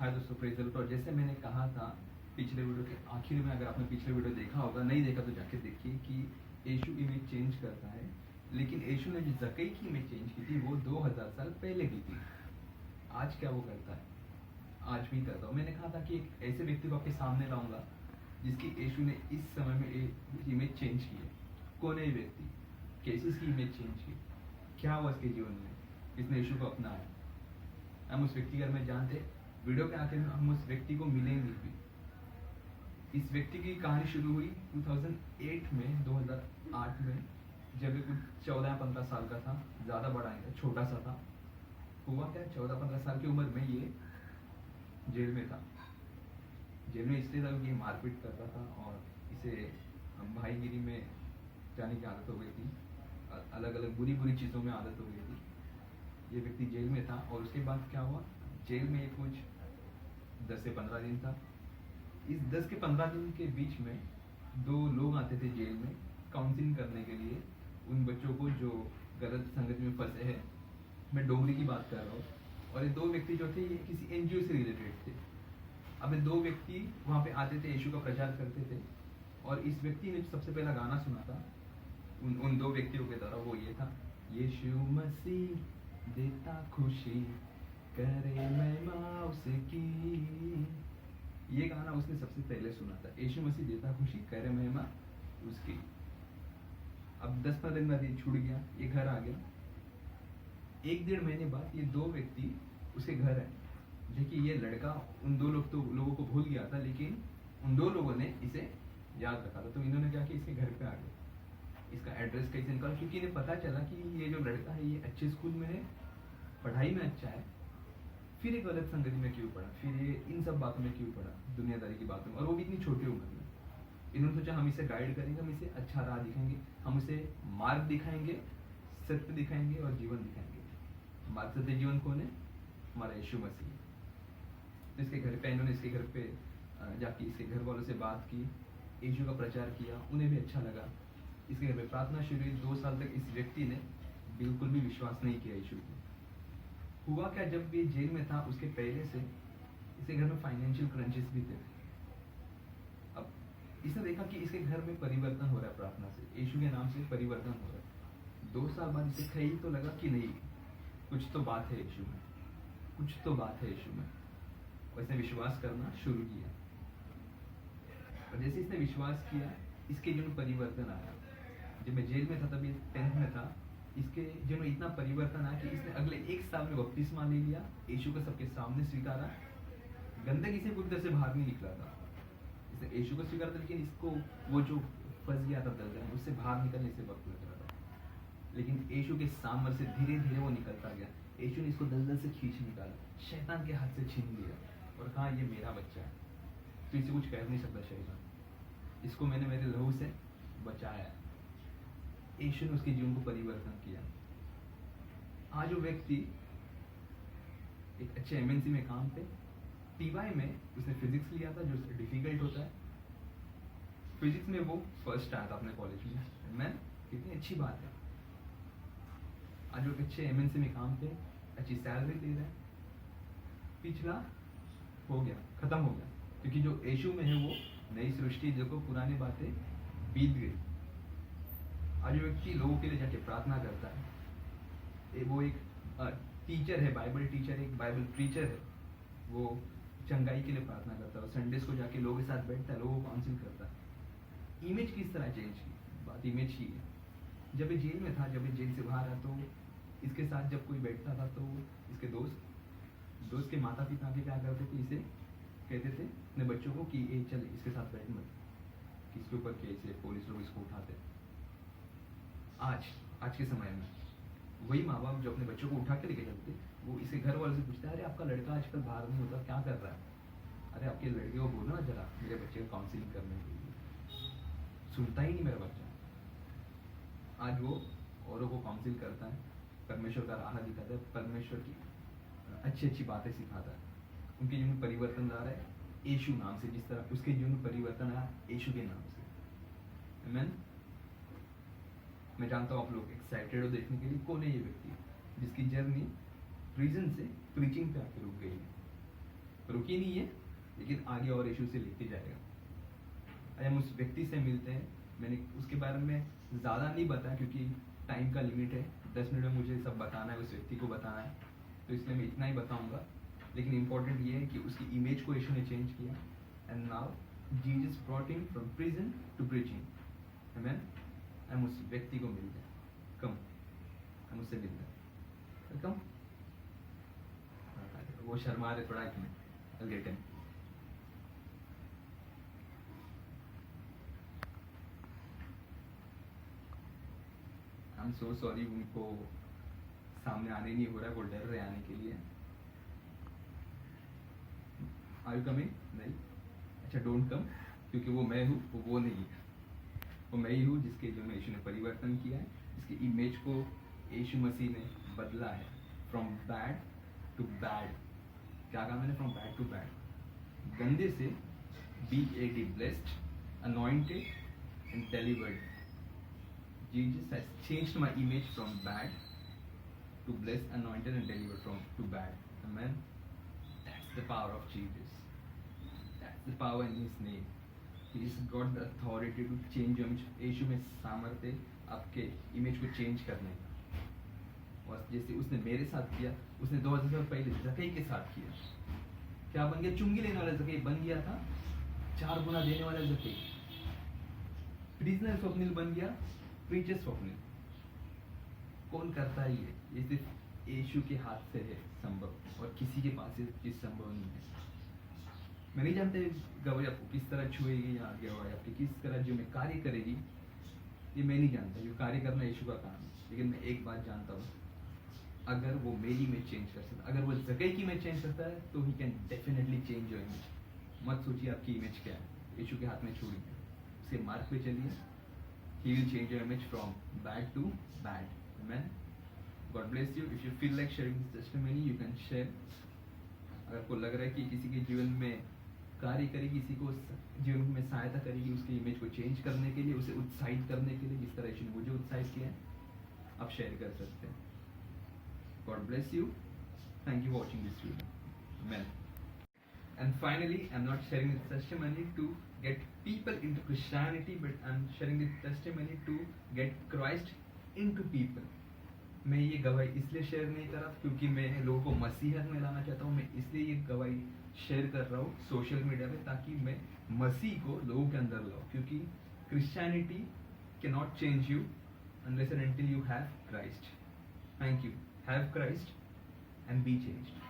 हाय दोस्तों, praise the Lord. और जैसे मैंने कहा था पिछले वीडियो के आखिर में, अगर आपने पिछले वीडियो देखा होगा, नहीं देखा तो जाके देखिए कि यीशु इमेज चेंज करता है। लेकिन यीशु ने जो जक्कई की इमेज चेंज की थी वो 2000 साल पहले की थी। आज क्या वो करता है? आज भी करता हूँ। मैंने कहा था कि एक ऐसे व्यक्ति को आपके सामने लाऊंगा जिसकी यीशु ने इस समय में इमेज चेंज की है। कौन है ये व्यक्ति? कैसे इसकी इमेज चेंज की? क्या हुआ इसके जीवन में? इसने यीशु को अपनाया। हम उस व्यक्ति के बारे में जानते। वीडियो के आखिर में हम उस व्यक्ति को मिलेंगे भी। इस व्यक्ति की कहानी शुरू हुई 2008 में, 2008 में, जब ये कुछ 14-15 साल का था। ज़्यादा बड़ा नहीं था, छोटा सा था। हुआ क्या, 14-15 साल की उम्र में ये जेल में था। जेल में इसलिए था कि ये मारपीट करता था और इसे भाईगिरी में जाने की आदत हो गई थी। अलग अलग बुरी बुरी चीज़ों में आदत हो गई थी। ये व्यक्ति जेल में था और उसके बाद क्या हुआ, जेल में कुछ 10 से 15 दिन था। इस 10 के 15 दिन के बीच में 2 लोग आते थे जेल में काउंसलिंग करने के लिए उन बच्चों को जो गलत संगति में फंसे हैं। मैं डोंगरी की बात कर रहा हूँ। और ये 2 व्यक्ति जो थे ये किसी NGO से रिलेटेड थे। अब ये 2 व्यक्ति वहाँ पे आते थे, यीशु का प्रचार करते थे। और इस व्यक्ति ने सबसे पहला गाना सुना था उन 2 व्यक्तियों के द्वारा, वो ये था, यीशु मसीह देता खुशी करे महिमा उसकी। ये गाना उसने सबसे पहले सुना था। यीशु मसीह देता खुशी करे महिमा उसकी। अब 10-15 दिन बाद ये छूट गया, ये घर आ गया। 1-1.5 महीने बाद ये 2 व्यक्ति उसके घर है। देखिए, ये लड़का उन 2 लोगों को भूल गया था, लेकिन उन 2 लोगों ने इसे याद रखा था। तो इन्होंने क्या किया, इसके घर पे आ गए। इसका एड्रेस कैसे निकाला, क्योंकि इन्हें पता चला कि ये जो लड़का है ये अच्छे स्कूल में है, पढ़ाई में अच्छा है, फिर एक गलत संगति में क्यों पड़ा, फिर ये इन सब बातों में क्यों पड़ा, दुनियादारी की बातों में, और वो भी इतनी छोटी उम्र में। इन्होंने सोचा हम इसे गाइड करेंगे, हम इसे अच्छा राह दिखाएंगे, हम इसे मार्ग दिखाएंगे, सत्य दिखाएंगे और जीवन दिखाएंगे। मार्ग सत्य जीवन कौन है? हमारा यीशु मसीह। तो इसके घर पे इन्होंने इसके घर पे जाके इसके घर वालों से बात की, यीशु का प्रचार किया, उन्हें भी अच्छा लगा। इसके घर पे प्रार्थना शुरू हुई। 2 साल तक इस व्यक्ति ने बिल्कुल भी विश्वास नहीं किया यीशु को। हुआ क्या, जब ये जेल में था उसके पहले से इसके घर में फाइनेंशियल क्रंचेस भी थे। अब इसने देखा कि इसके घर में परिवर्तन हो रहा है प्रार्थना से, यीशु के नाम से परिवर्तन हो रहा है। 2 साल बाद इसे कहीं तो लगा कि नहीं, कुछ तो बात है यीशु में, कुछ तो बात है यीशु में। और इसने विश्वास करना शुरू किया। और जैसे इसने विश्वास किया, इसके जीवन में परिवर्तन आया। जब मैं जेल में था, तब ये 10th में था, इसके जीवन में इतना परिवर्तन आया कि इसने अगले 1 साल में बपतिस्मा ले लिया, यीशु को सबके सामने स्वीकारा। गंदगी से पूरी तरह से बाहर नहीं निकला था। इसने यीशु को स्वीकारा था, लेकिन इसको वो जो फंस गया था दलदल में, उससे बाहर निकलने से वक्त लग रहा था। लेकिन यीशु के सामर्थ्य से धीरे धीरे वो निकलता गया। यीशु ने इसको दलदल से खींच निकाला, शैतान के हाथ से छीन लिया और कहा, ये मेरा बच्चा है, तो इसे कुछ कह नहीं सकता शैतान। इसको मैंने मेरे लहू से बचाया। यीशु ने उसके जीवन को परिवर्तन किया। आज वो व्यक्ति एक अच्छे MNC में काम पे, TY में उसने फिजिक्स लिया था, जो डिफिकल्ट होता है। फिजिक्स में वो फर्स्ट आया था अपने कॉलेज में। मैं कितनी अच्छी बात है। आज वो अच्छे MNC में काम पे, अच्छी सैलरी दे रहा है। पिछला हो गया, खत्म हो गया, क्योंकि जो यीशु में है वो नई सृष्टि, देखो पुरानी बातें बीत गई। आज वो व्यक्ति लोगों के लिए जाके प्रार्थना करता है। वो एक टीचर है, बाइबल टीचर, एक बाइबल प्रीचर है। वो चंगाई के लिए प्रार्थना करता है, संडेज को जाके लोगों के साथ बैठता है, लोगों को काउंसिल करता है। इमेज किस तरह चेंज की, बात इमेज की है। जब ये जेल में था, जब ये जेल से बाहर आया, तो इसके साथ जब कोई बैठता था तो इसके दोस्त के माता पिता भी क्या करते थे, इसे कहते थे अपने बच्चों को कि ये चल इसके साथ बैठ मत, किसके ऊपर केस है, पुलिस लोग इसको उठाते। आज के समय में वही माँ बाप जो अपने बच्चों को उठा के लेके चलते, वो इसे घर वालों से पूछते हैं, अरे आपका लड़का आजकल बाहर नहीं होता, क्या कर रहा है? अरे आपके लड़के को बोलो ना जरा मेरे बच्चे को काउंसिलिंग करने के लिए। सुनता ही नहीं मेरा बच्चा। आज वो औरों को काउंसिल करता है, परमेश्वर का राह दिखाता है, परमेश्वर की अच्छी अच्छी बातें सिखाता है। उनके जीवन में परिवर्तन ला रहा है यीशु नाम से, जिस तरह उसके जीवन में परिवर्तन आया यीशु के नाम से। आमीन। मैं जानता हूँ आप लोग एक्साइटेड हो देखने के लिए, कौन है ये व्यक्ति जिसकी जर्नी प्रिजन से प्रीचिंग पे आके रुक गई है। रुकी नहीं है, लेकिन आगे और इशू से लेके जाएगा। आज हम उस व्यक्ति से मिलते हैं। मैंने उसके बारे में ज़्यादा नहीं बताया क्योंकि टाइम का लिमिट है, 10 मिनट में मुझे सब बताना है, उस व्यक्ति को बताना है, तो इसलिए मैं इतना ही बताऊंगा। लेकिन इम्पोर्टेंट ये है कि उसकी इमेज को यीशु ने चेंज किया, and now Jesus brought him from prison to preaching. Amen. हम उस व्यक्ति को मिलते हैं, कम हम उससे मिलते हैं, कम। वो शर्मा रहे थोड़ा, एक minute, I'll get him. I'm so sorry, उनको सामने आने नहीं हो रहा है, वो डर रहे आने के लिए। Are you coming? नहीं, अच्छा डोंट कम, क्योंकि वो मैं हूँ, वो नहीं है। वो मैं ही हूँ जिसके जो में यीशु ने परिवर्तन किया है, जिसकी इमेज को यीशु मसीह ने बदला है, फ्रॉम बैड टू बैड। क्या कहा मैंने? फ्रॉम बैड टू बैड, गंदे से BAD, blessed, anointed and delivered. Jesus has changed my image from bad to blessed, anointed and delivered from to bad. Amen. That's the power of Jesus. That's the power in His name. He's got the authority to change your image. यीशु में सामर्थ्य आपके image को change करने का। और जैसे उसने मेरे साथ किया, उसने 2000 साल पहले जकई के साथ किया। क्या बन गया? चुंगी लेने वाला जकई बन गया था 4 गुना देने वाला जकई। प्रिजनर स्वप्निल बन गया प्रीचर स्वप्निल। कौन करता है ये सिर्फ यीशु के हाथ से है संभव, और किसी के पास ये चीज संभव नहीं है। मैं नहीं जानते गवाही आपको किस तरह छुएगी या गवाही आपकी किस तरह जो में कार्य करेगी, ये मैं नहीं जानता। जो कार्य करना यीशु का काम है, लेकिन मैं एक बात जानता हूँ, अगर वो मेरी में चेंज कर सकता, अगर वो जगह की में चेंज करता है, तो he can definitely change your image. मत सोचिए आपकी इमेज क्या है, यीशु के हाथ में छोड़िए, उसके मार्ग पे चलिए। He will change your image from bad to bad. Amen. God bless you. If you feel like sharing this testimony, you can share. अगर आपको लग रहा है कि किसी के जीवन में कार्य करेगी, किसी को जीवन में सहायता करेगी, उसके इमेज को चेंज करने के लिए, उसे उत्साहित करने के लिए, जिस तरह यीशु ने मुझे उत्साहित किया है, आप शेयर कर सकते हैं। God bless you. Thank you for watching this video. Amen. And finally, I'm not sharing this testimony to get people into Christianity, but I'm sharing this testimony to get Christ into people. मैं ये गवाही इसलिए share नहीं कर रहा क्योंकि मैं लोगों को मसीहत में लाना चाहता हूँ। मैं इसलिए ये गवाही शेयर कर रहा हूँ सोशल मीडिया पे, ताकि मैं मसीह को लोगों के अंदर लाऊं। क्योंकि Christianity cannot change you unless and until you have Christ. Thank you. Have Christ and be changed.